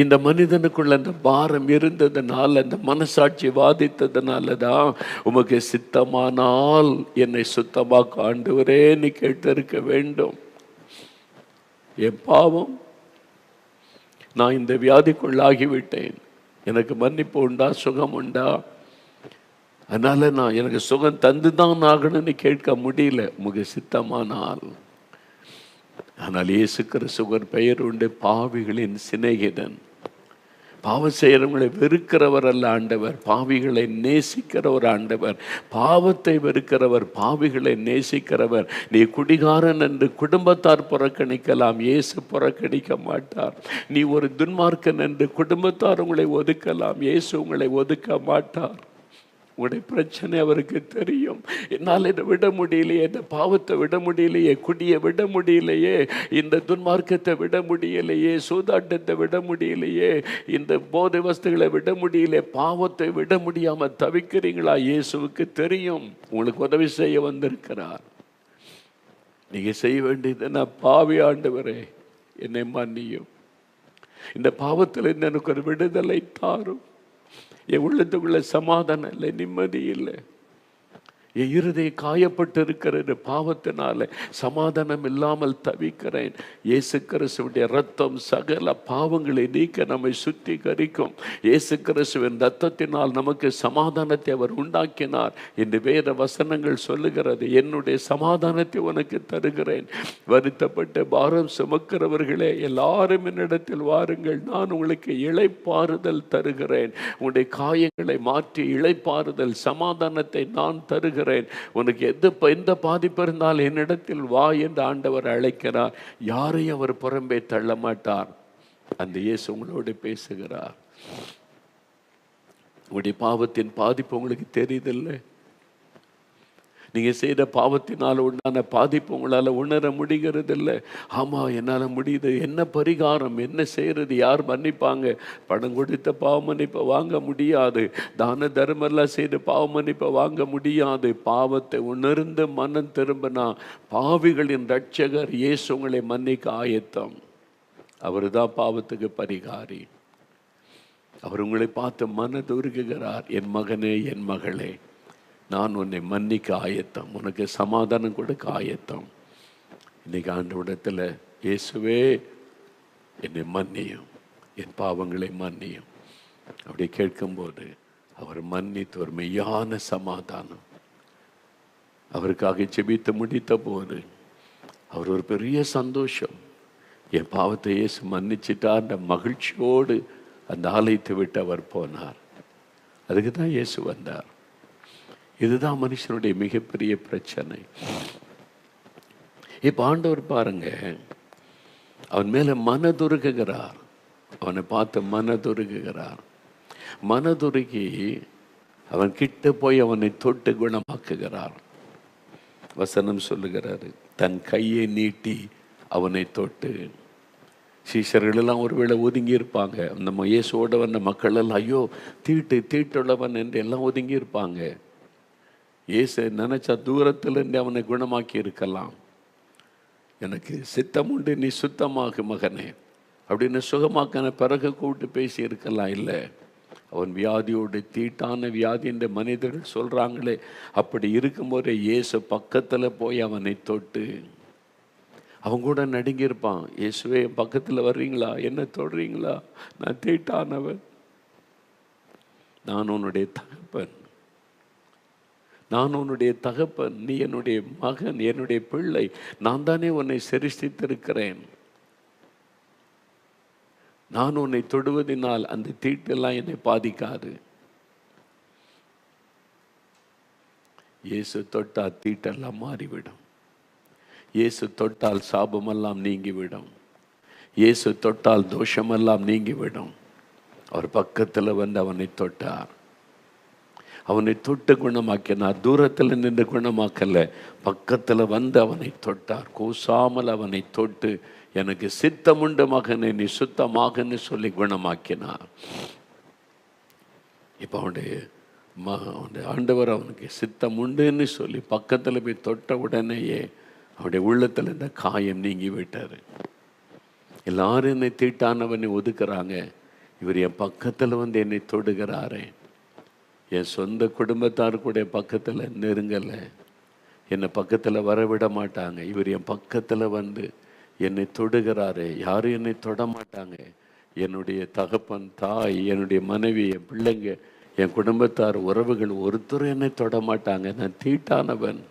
இந்த மனிதனுக்குள்ள அந்த பாரம் இருந்ததுனால, அந்த மனசாட்சி வாதித்ததுனால தான் உமக்கு சித்தமானால் என்னை சுத்தமாக்க ஆண்டவரே நீ கேட்டிருக்க வேண்டும். என் பாவம், நான் இந்த வியாதிக்குள்ளாகிவிட்டேன், எனக்கு மன்னிப்பு உண்டா, சுகம் உண்டா? அதனால நான் எனக்கு சுகம் தந்துதான் ஆகணும்னு கேட்க முடியல. உமக்கு சித்தமானால். ஆனால் இயேசு கிறிஸ்துவின் பெயர் உண்டு பாவிகளின் சிநேகிதன். பாவம் செய்கிறவங்களை வெறுக்கிறவர் அல்ல ஆண்டவர், பாவிகளை நேசிக்கிற ஒரு ஆண்டவர். பாவத்தை வெறுக்கிறவர், பாவிகளை நேசிக்கிறவர். நீ குடிகாரன் என்று குடும்பத்தார் புறக்கணிக்கலாம், இயேசு புறக்கணிக்க மாட்டார். நீ ஒரு துன்மார்க்கன் என்று குடும்பத்தார் உங்களை ஒதுக்கலாம், இயேசு உங்களை ஒதுக்க மாட்டார். உங்களுடைய பிரச்சனை அவருக்கு தெரியும். என்னால் இதை விட முடியலையே, இந்த பாவத்தை விட முடியலையே, குடியை விட முடியலையே, இந்த துன்மார்க்கத்தை விட முடியலையே, சூதாட்டத்தை விட முடியலையே, இந்த போதை வஸ்துகளை விட முடியலையே, பாவத்தை விட முடியாமல் தவிக்கிறீங்களா? இயேசுவுக்கு தெரியும். உங்களுக்கு உதவி செய்ய வந்திருக்கிறார். நீங்க செய்ய வேண்டியது, நான் பாவி ஆண்டவரே என்னை மன்னியும், இந்த பாவத்தில் எனக்கு ஒரு விடுதலை தாரும். என் உள்ளத்துக்குள்ள சமாதானம் இல்லை, நிம்மதி இல்லை. என் இருதயம் காயப்பட்டு இருக்கிறது, பாவத்தினால சமாதானம் இல்லாமல் தவிக்கிறேன். இயேசு கிறிஸ்துவின் ரத்தம் சகல பாவங்களை நீக்க நம்மை சுத்திகரிக்கும். இயேசு கிறிஸ்துவின் ரத்தத்தினால் நமக்கு சமாதானத்தை அவர் உண்டாக்கினார் என்று வேத வசனங்கள் சொல்லுகிறது. என்னுடைய சமாதானத்தை உனக்கு தருகிறேன், வருத்தப்பட்ட பாரம் சுமக்கிறவர்களே எல்லாரும் என்னிடத்தில் வாருங்கள், நான் உங்களுக்கு இளைப்பாறுதல் தருகிறேன். உங்களுடைய காயங்களை மாற்றி இளைப்பாறுதல் சமாதானத்தை நான் தருகிறேன். உனக்கு எந்த பாதிப்பு இருந்தால் என்னிடத்தில் வா என்று ஆண்டவர் அழைக்கிறார். யாரையும் அவர் புறம்பே தள்ள மாட்டார். அந்த இயேசு உங்களோடு பேசுகிறார். உங்களுடைய பாவத்தின் பாதிப்பு உங்களுக்கு தெரியுதில்லை. நீங்க செய்த பாவத்தினால் உண்டான பாதிப்பு உங்களால உணர முடிகிறது இல்லை. ஆமா, என்னால முடியுது, என்ன பரிகாரம், என்ன செய்யறது, யார் மன்னிப்பாங்க? பணம் கொடுத்த பாவ மன்னிப்பை வாங்க முடியாது, தான தர்மெல்லாம் செய்து பாவ மன்னிப்பை வாங்க முடியாது. பாவத்தை உணர்ந்து மனம் திரும்பினா பாவிகளின் ரட்சகர் இயேசு உங்களை மன்னிக்க ஆயத்தம். அவரு தான் பாவத்துக்கு பரிகாரி. அவர் உங்களை பார்த்து மனதுருகுகிறார். என் மகனே, என் மகளே, நான் உன்னை மன்னிக்க ஆயத்தம், உனக்கு சமாதானம் கொடுக்க ஆயத்தம். இன்னைக்கு ஆண்டவரிடத்தில், இயேசுவே என்னை மன்னியும், என் பாவங்களை மன்னியும் அப்படி கேட்கும்போது அவர் மன்னித்து ஒரு மெய்யான சமாதானம். அவருக்காக செபித்து முடித்த போது அவர் ஒரு பெரிய சந்தோஷம். என் பாவத்தை இயேசு மன்னிச்சிட்டார் அந்த மகிழ்ச்சியோடு அந்த ஆலயத்தை விட்டு அவர் போனார். அதுக்கு தான் இயேசு வந்தார். இதுதான் மனுஷனுடைய மிகப்பெரிய பிரச்சனை. இப்ப ஆண்டவர் பாருங்க, அவன் மேல மனதுருகுகிறார். அவனை பார்த்து மனதுருகுகிறார். மனதுருகி அவன் கிட்ட போய் அவனை தொட்டு குணமாக்குகிறார். வசனம் சொல்லுகிறாரு, தன் கையை நீட்டி அவனை தொட்டு. சீஷர்கள் எல்லாம் ஒருவேளை ஒதுங்கி இருப்பாங்க. நம்ம இயேசுவோட வந்த மக்கள் எல்லாம் ஐயோ தீட்டுள்ளவன் என்று எல்லாம் ஒதுங்கி இருப்பாங்க. இயேசு நினைச்சா தூரத்திலிருந்து அவனை குணமாக்கி இருக்கலாம். எனக்கு சித்தம் உண்டு, நீ சுத்தமாக மகனே அப்படின்னு சுகமாக்கின பிறகு கூப்பிட்டு பேசி இருக்கலாம். இல்லை, அவன் வியாதியோடு தீட்டான வியாதி என்று மனிதர்கள் சொல்றாங்களே, அப்படி இருக்கும்போதே இயேசு பக்கத்தில் போய் அவனை தொட்டு அவன் கூட நடுங்கியிருப்பான். இயேசுவே பக்கத்தில் வர்றீங்களா, என்ன தொடுறீங்களா, நான் தீட்டானவன், நான் உன்னுடைய தகப்பன், நான் உன்னுடைய தகப்பன், நீ என்னுடைய மகன், என்னுடைய பிள்ளை, நான் தானே உன்னை சிருஷ்டித்திருக்கிறேன். நான் உன்னை தொடுவதனால் அந்த தீட்டெல்லாம் என்னை பாதிக்காது. இயேசு தொட்டால் தீட்டெல்லாம் மாறிவிடும். இயேசு தொட்டால் சாபமெல்லாம் நீங்கிவிடும். இயேசு தொட்டால் தோஷமெல்லாம் நீங்கிவிடும். அவர் பக்கத்தில் வந்து அவனை தொட்டார். அவனை தொட்டு குணமாக்கினார். தூரத்தில் நின்று குணமாக்கல, பக்கத்தில் வந்து அவனை தொட்டார். கூசாமல் அவனை தொட்டு, எனக்கு சித்தமுண்டு மகனே, நீ சுத்தமாகன்னு சொல்லி குணமாக்கினார். இப்போ அவனுடைய ஆண்டவர் அவனுக்கு சித்தம் உண்டுன்னு சொல்லி பக்கத்தில் போய் தொட்ட உடனேயே அவனுடைய உள்ளத்தில் இந்த காயம் நீங்கி விட்டார். எல்லாரும் என்னை தீட்டானவனை ஒதுக்குறாங்க, இவர் என் பக்கத்தில் வந்து என்னை தொடுகிறாரே. என் சொந்த குடும்பத்தார் கூட பக்கத்தில் நெருங்கலை, என்னை பக்கத்தில் வரவிட மாட்டாங்க. இவர் என் பக்கத்தில் வந்து என்னை தொடுகிறாரே. யாரும் என்னை தொட மாட்டாங்க. என்னுடைய தகப்பன், தாய், என்னுடைய மனைவி, என் பிள்ளைங்க, என் குடும்பத்தார், உறவுகள் ஒருத்தரும் என்னை தொட மாட்டாங்க. நான் தீட்டானவன்,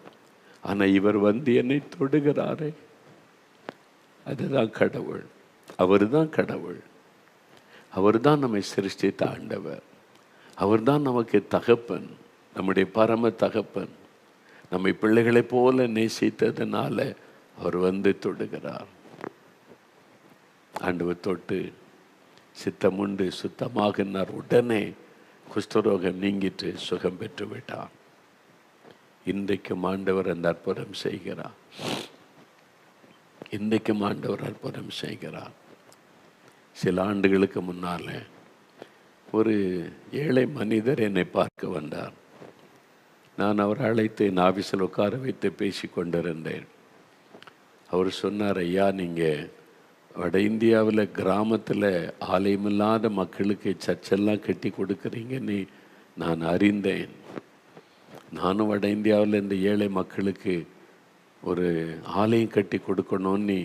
ஆனால் இவர் வந்து என்னை தொடுகிறாரே. அதுதான் கடவுள். அவர் தான் கடவுள். அவர் தான் நம்மை சிருஷ்டித்த ஆண்டவர். அவர் தான் நமக்கு தகப்பன், நம்முடைய பரம தகப்பன். நம்மை பிள்ளைகளைப் போல நேசித்ததுனால அவர் வந்து தொடுகிறார். ஆண்டவர் தொட்டு சித்தமுண்டு சுத்தமாகினார். உடனே குஷ்டரோகம் நீங்கிட்டு சுகம் பெற்று விட்டார். இன்றைக்கும் ஆண்டவர் அந்த அற்புதம் செய்கிறார். இன்றைக்கும் ஆண்டவர் அற்புதம் செய்கிறார். சில ஆண்டுகளுக்கு முன்னால் ஒரு ஏழை மனிதர் என்னை பார்க்க வந்தார். நான் அவரை அழைத்து என் ஆஃபீஸில் உட்கார வைத்து பேசி கொண்டிருந்தேன். அவர் சொன்னார், ஐயா, நீங்கள் வட இந்தியாவில் கிராமத்தில் ஆலயமில்லாத மக்களுக்கு சர்ச்செல்லாம் கட்டி கொடுக்குறீங்கன்னு நான் அறிந்தேன். நானும் வட இந்தியாவில் இந்த ஏழை மக்களுக்கு ஒரு ஆலயம் கட்டி கொடுக்கணும்னு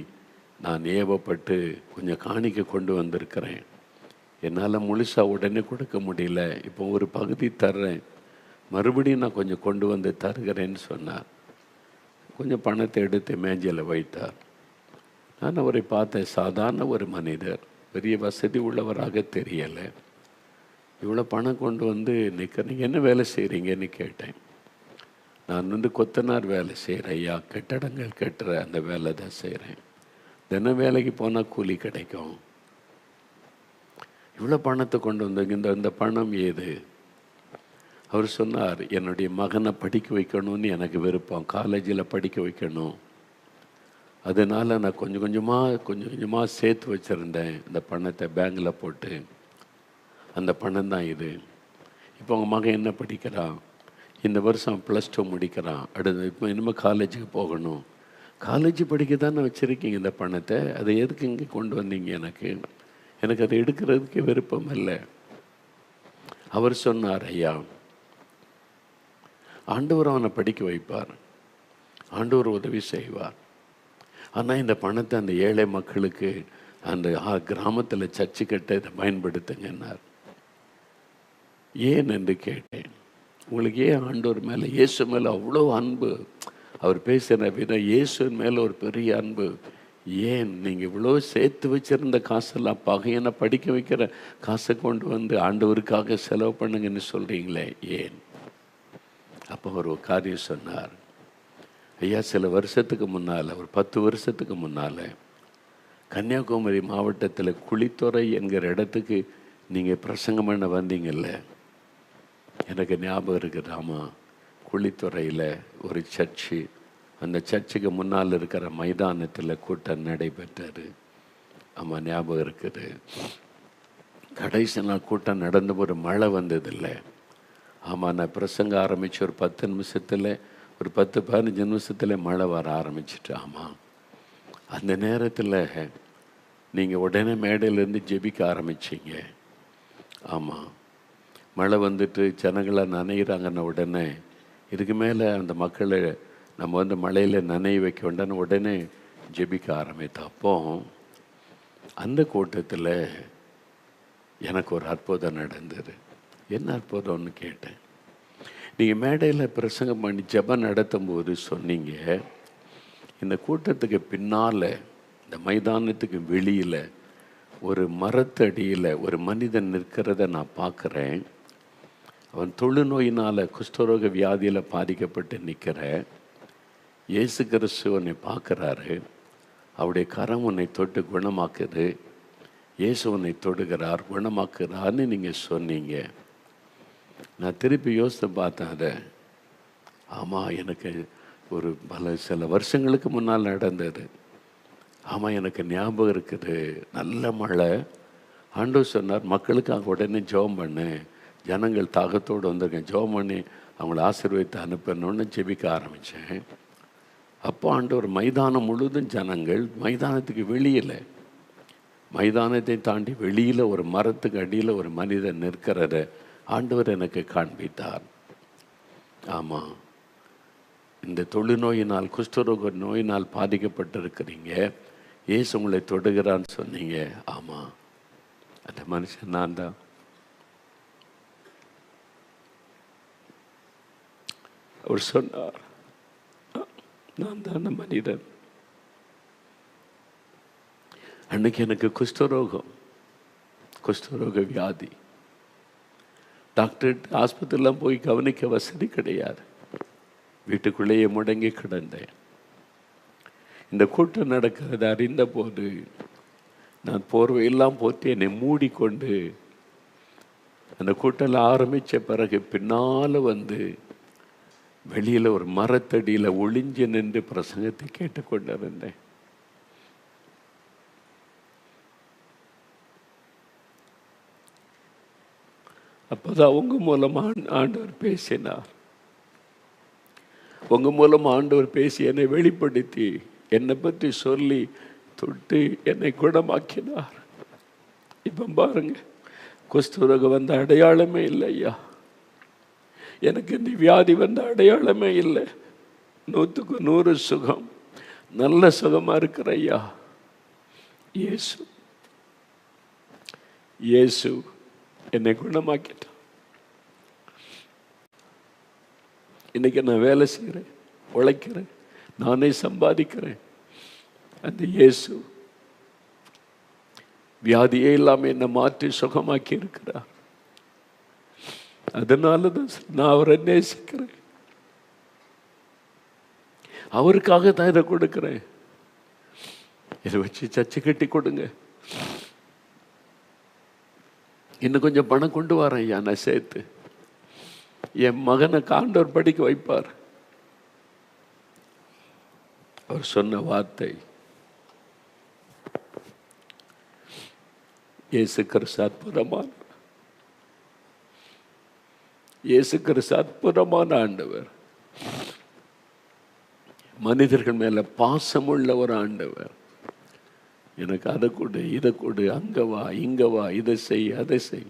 நான் ஏவப்பட்டு கொஞ்சம் காணிக்க கொண்டு வந்திருக்கிறேன். என்னால் முழுசாக உடனே கொடுக்க முடியல, இப்போ ஒரு பகுதி தர்றேன், மறுபடியும் நான் கொஞ்சம் கொண்டு வந்து தருகிறேன்னு சொன்னார். கொஞ்சம் பணத்தை எடுத்து மேஜையில் வைத்தார். நான் அவரை பார்த்தேன். சாதாரண ஒரு மனிதர், பெரிய வசதி உள்ளவராக தெரியலை. இவ்வளோ பணம் கொண்டு வந்து நீங்கள் என்ன வேலை செய்கிறீங்கன்னு கேட்டேன். நான் வந்து கொத்தனார் வேலை செய்கிறேன் ஐயா, கட்டடங்கள் கட்டுற அந்த வேலை தான் செய்கிறேன். தின வேலைக்கு போனால் கூலி கிடைக்கும். இவ்வளோ பணத்தை கொண்டு வந்தீங்க, இந்த பணம் ஏது? அவர் சொன்னார், என்னுடைய மகனை படிக்க வைக்கணும்னு எனக்கு விருப்பம், காலேஜில் படிக்க வைக்கணும். அதனால் நான் கொஞ்சம் கொஞ்சமாக சேர்த்து வச்சுருந்தேன். இந்த பணத்தை பேங்கில் போட்டு, அந்த பணம் தான் இது. இப்போ உங்கள் மகன் என்ன படிக்கிறான்? இந்த வருஷம் +2 முடிக்கிறான். அடுத்து இப்போ இனிமேல் காலேஜுக்கு போகணும். காலேஜ் படிக்க தானே வச்சுருக்கீங்க இந்த பணத்தை, அதை எதுக்கு இங்கே கொண்டு வந்தீங்க? எனக்கு அதை எடுக்கிறதுக்கு விருப்பம் இல்லை. அவர் சொன்னார், ஐயா, ஆண்டவர் அவனை படிக்க வைப்பார், ஆண்டவர் உதவி செய்வார். ஆனால் இந்த பணத்தை அந்த ஏழை மக்களுக்கு அந்த கிராமத்தில் சர்ச்சு கட்ட இதை பயன்படுத்துங்கன்னார். ஏன் என்று கேட்டேன். உங்களுக்கு ஏன் ஆண்டவர் மேலே, இயேசு மேலே அவ்வளோ அன்பு? அவர் பேசுகிற விதம், இயேசுவின் மேலே ஒரு பெரிய அன்பு. ஏன் நீங்கள் இவ்வளோ சேர்த்து வச்சுருந்த காசெல்லாம் பகையனை படிக்க வைக்கிற காசை கொண்டு வந்து ஆண்டவருக்காக செலவு பண்ணுங்கன்னு சொல்கிறீங்களே, ஏன்? அப்போ அவர் ஒரு காரியம் சொன்னார். ஐயா, சில வருஷத்துக்கு முன்னால், ஒரு 10 வருஷத்துக்கு முன்னால், கன்னியாகுமரி மாவட்டத்தில் குளித்துறை என்கிற இடத்துக்கு நீங்கள் பிரசங்கம் பண்ண வந்தீங்கல்ல, எனக்கு ஞாபகம் இருக்குது. ஆமாம், குளித்துறையில் ஒரு சர்ச்சு, அந்த சர்ச்சுக்கு முன்னால் இருக்கிற மைதானத்தில் கூட்டம் நடைபெற்றது. ஆமாம், ஞாபகம் இருக்குது. கடைசி நாள் கூட்டம் நடந்த ஒரு மழை வந்ததில்லை. ஆமாம், நான் பிரசங்க ஆரம்பித்து ஒரு 10 நிமிஷத்தில், ஒரு 10-15 நிமிஷத்தில் மழை வர ஆரம்பிச்சிட்டு. ஆமாம், அந்த நேரத்தில் நீங்கள் உடனே மேடையிலேருந்து ஜெபிக்க ஆரம்பிச்சிங்க. ஆமாம், மழை வந்துட்டு ஜனங்களை நனைகிறாங்கன்ன உடனே இதுக்கு மேலே அந்த மக்களை நம்ம வந்து மழையில் நனைய வைக்க வேண்டான்னு உடனே ஜெபிக்க ஆரம்பித்தோம். அப்போ அந்த கூட்டத்தில் எனக்கு ஒரு அற்புதம் நடந்தது. என்ன அற்புதம்னு கேட்டேன். நீங்கள் மேடையில் பிரசங்கம் பண்ணி ஜெபம் நடத்தும் போது சொன்னீங்க, இந்த கூட்டத்துக்கு பின்னால், இந்த மைதானத்துக்கு வெளியில் ஒரு மரத்தடியில் ஒரு மனிதன் நிற்கிறத நான் பார்க்குறேன். அவன் தொழுநோயினால், குஷ்டரோக வியாதியில் பாதிக்கப்பட்டு நிற்கிற இயேசு கிறிஸ்து உன்னை பார்க்குறாரு. அவருடைய கரம் உன்னை தொட்டு குணமாக்குது. இயேசு உன்னை தொடுகிறார், குணமாக்குறான்னு நீங்கள் சொன்னீங்க. நான் திருப்பி யோசித்து பார்த்தேன் அதை. ஆமாம், எனக்கு ஒரு சில வருஷங்களுக்கு முன்னால் நடந்தது. ஆமாம், எனக்கு ஞாபகம் இருக்குது. நல்ல மழை. ஆண்டவர் சொன்னார், மக்களுக்காக உடனே ஜெபம் பண்ணு, ஜனங்கள் தாகத்தோடு வந்திருக்கேன், ஜெபம் பண்ணி அவங்கள ஆசீர்வதித்து அனுப்பணுன்னு ஜெபிக்க ஆரம்பித்தேன். அப்போ ஆண்டவர் மைதானம் முழுதும் ஜனங்கள், மைதானத்துக்கு வெளியில், மைதானத்தை தாண்டி வெளியில் ஒரு மரத்துக்கு அடியில் ஒரு மனிதன் நிற்கிறத ஆண்டவர் எனக்கு காண்பித்தார். ஆமாம், இந்த தொழுநோயினால், குஷ்டரோக நோயினால் பாதிக்கப்பட்டிருக்கிறீங்க, இயேசு உங்களை தொடுகிறான்னு சொன்னீங்க. ஆமாம், அந்த மனுஷன் நான் தான். அவர் சொன்னார், நான் தான் அந்த மனிதன். அன்னைக்கு எனக்கு குஷ்டரோக வியாதி. டாக்டர் ஆஸ்பத்திரிலாம் போய் கவனிக்க வசதி கிடையாது. வீட்டுக்குள்ளேயே முடங்கி கிடந்தேன். இந்த கூட்டம் நடக்கிறது அறிந்த போது நான் போர்வையெல்லாம் போட்டு என்னை மூடிக்கொண்டு அந்த கூட்டம் ஆரம்பித்த பிறகு பின்னால் வந்து வெளியில் ஒரு மரத்தடியில் ஒளிஞ்சு நின்று பிரசங்கத்தை கேட்டுக்கொண்டிருந்தேன். அப்போதான் உங்க மூலமாக ஆண்டவர் பேசினார். உங்க மூலம் ஆண்டவர் பேசி என்னை வெளிப்படுத்தி என்னை பற்றி சொல்லி தொட்டு என்னை குணமாக்கினார். இப்போ பாருங்க, குஷ்டரோகம் வந்த அடையாளமே இல்லை ஐயா. எனக்கு இந்த வியாதி வந்த அடையாளமே இல்லை. 100க்கு 100 சுகம், நல்ல சுகமாக இருக்கிற ஐயா. இயேசு என்னை குணமாக்கிட்டான். இன்னைக்கு நான் வேலை செய்கிறேன், உழைக்கிறேன், நானே சம்பாதிக்கிறேன். அந்த இயேசு வியாதியே இல்லாமல் என்னை மாற்றி சுகமாக்கி இருக்கிறார். அதனால தான் நான் அவரை நேசிக்கிறேன். அவருக்காக தான் இதை கொடுக்கிறேன். இதை வச்சு சர்ச்சை கட்டி கொடுங்க. இன்னும் கொஞ்சம் பணம் கொண்டு வரேன் ஐயா, நான் சேர்த்து என் மகனை ஆண்டவர் படிக்க வைப்பார். அவர் சொன்ன வார்த்தை, இயேசு கிறிஸ்து அற்புதமான ஆண்டவர். மனிதர்கள் மேல பாசமுள்ள ஒரு ஆண்டவர். எனக்கு அதை கொடு, இதை கொடு, அங்க வா, இங்க வா, இதை செய், அதை செய்,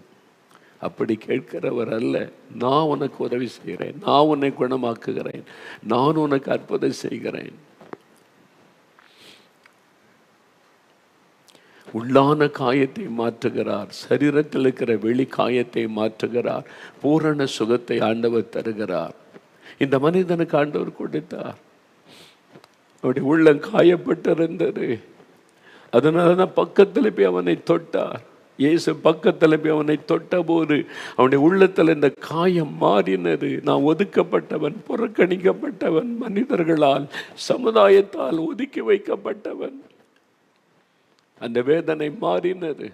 அப்படி கேட்கிறவர் அல்ல. நான் உனக்கு உதவி செய்கிறேன், நான் உன்னை குணமாக்குகிறேன், நான் உனக்கு அற்புதம் செய்கிறேன். உள்ளான காயத்தை மாற்றுகிறார், சரீரத்தில் இருக்கிற வெளி காயத்தை மாற்றுகிறார், பூரண சுகத்தை ஆண்டவர் தருகிறார். இந்த மனிதனுக்கு ஆண்டவர் கொடுத்தார். அவருடைய உள்ளம் காயப்பட்டிருந்தது. அதனாலதான் பக்கத்தில் போய் அவனை தொட்டார். இயேசு பக்கத்தில் போய் அவனை தொட்ட போது அவனுடைய உள்ளத்தில் இந்த காயம் மாறினது. நான் ஒதுக்கப்பட்டவன், புறக்கணிக்கப்பட்டவன், மனிதர்களால், சமுதாயத்தால் ஒதுக்கி வைக்கப்பட்டவன். அந்த வேதனை மாறினது.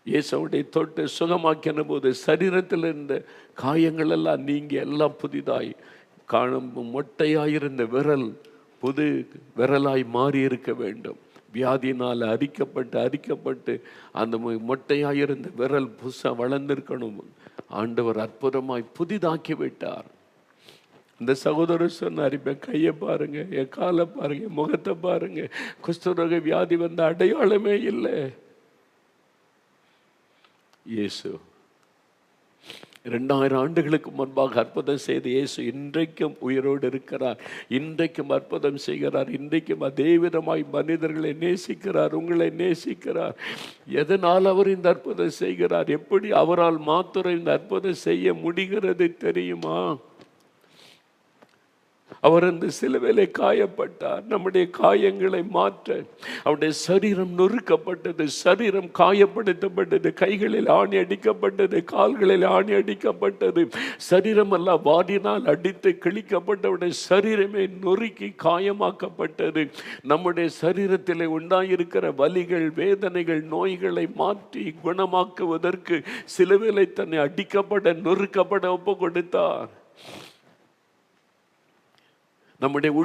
இயேசுவை தொட்டு சுகமாக்கின போது சரீரத்தில் இருந்த காயங்கள் எல்லாம் நீங்கி எல்லாம் புதிதாய் காணும். மொட்டையாயிருந்த விரல் புது விரலாய் மாறி இருக்க வேண்டும். வியாதியினால் அரிக்கப்பட்டு அந்த மொட்டையாயிருந்த விரல் புதுசாக வளர்ந்திருக்கணும். ஆண்டவர் அற்புதமாய் புதிதாக்கி விட்டார். இந்த சகோதரர் சொன்னார், இப்போ கையை பாருங்க, என் காலை பாருங்க, முகத்தை பாருங்க, குஷ்டரோக வியாதி வந்த அடையாளமே இல்லை. இயேசு 2000 ஆண்டுகளுக்கு முன்பாக அற்புதம் செய்த இயேசு இன்றைக்கும் உயிரோடு இருக்கிறார். இன்றைக்கும் அற்புதம் செய்கிறார். இன்றைக்கும் அதே விதமாய் மனிதர்களை நேசிக்கிறார், உங்களை நேசிக்கிறார். எதனால் அவர் இந்த அற்புதம் செய்கிறார்? எப்படி அவரால் மாத்திரம் இந்த அற்புதம் செய்ய முடிகிறது தெரியுமா? அவர் அந்த சிலுவையிலே காயப்பட்டார் நம்முடைய காயங்களை மாற்ற. அவருடைய சரீரம் நொறுக்கப்பட்டது, சரீரம் காயப்படுத்தப்பட்டது, கைகளில் ஆணி அடிக்கப்பட்டது, கால்களில் ஆணி அடிக்கப்பட்டது, சரீரம் எல்லாம் வாடினால் அடித்து கிழிக்கப்பட்டவருடைய சரீரமே நொறுக்கி காயமாக்கப்பட்டது. நம்முடைய சரீரத்திலே உண்டாயிருக்கிற வலிகள், வேதனைகள், நோய்களை மாற்றி குணமாக்குவதற்கு சிலுவையிலே தன்னை அடிக்கப்பட நொறுக்கப்பட ஒப்பு கொடுத்தார். நம்முடைய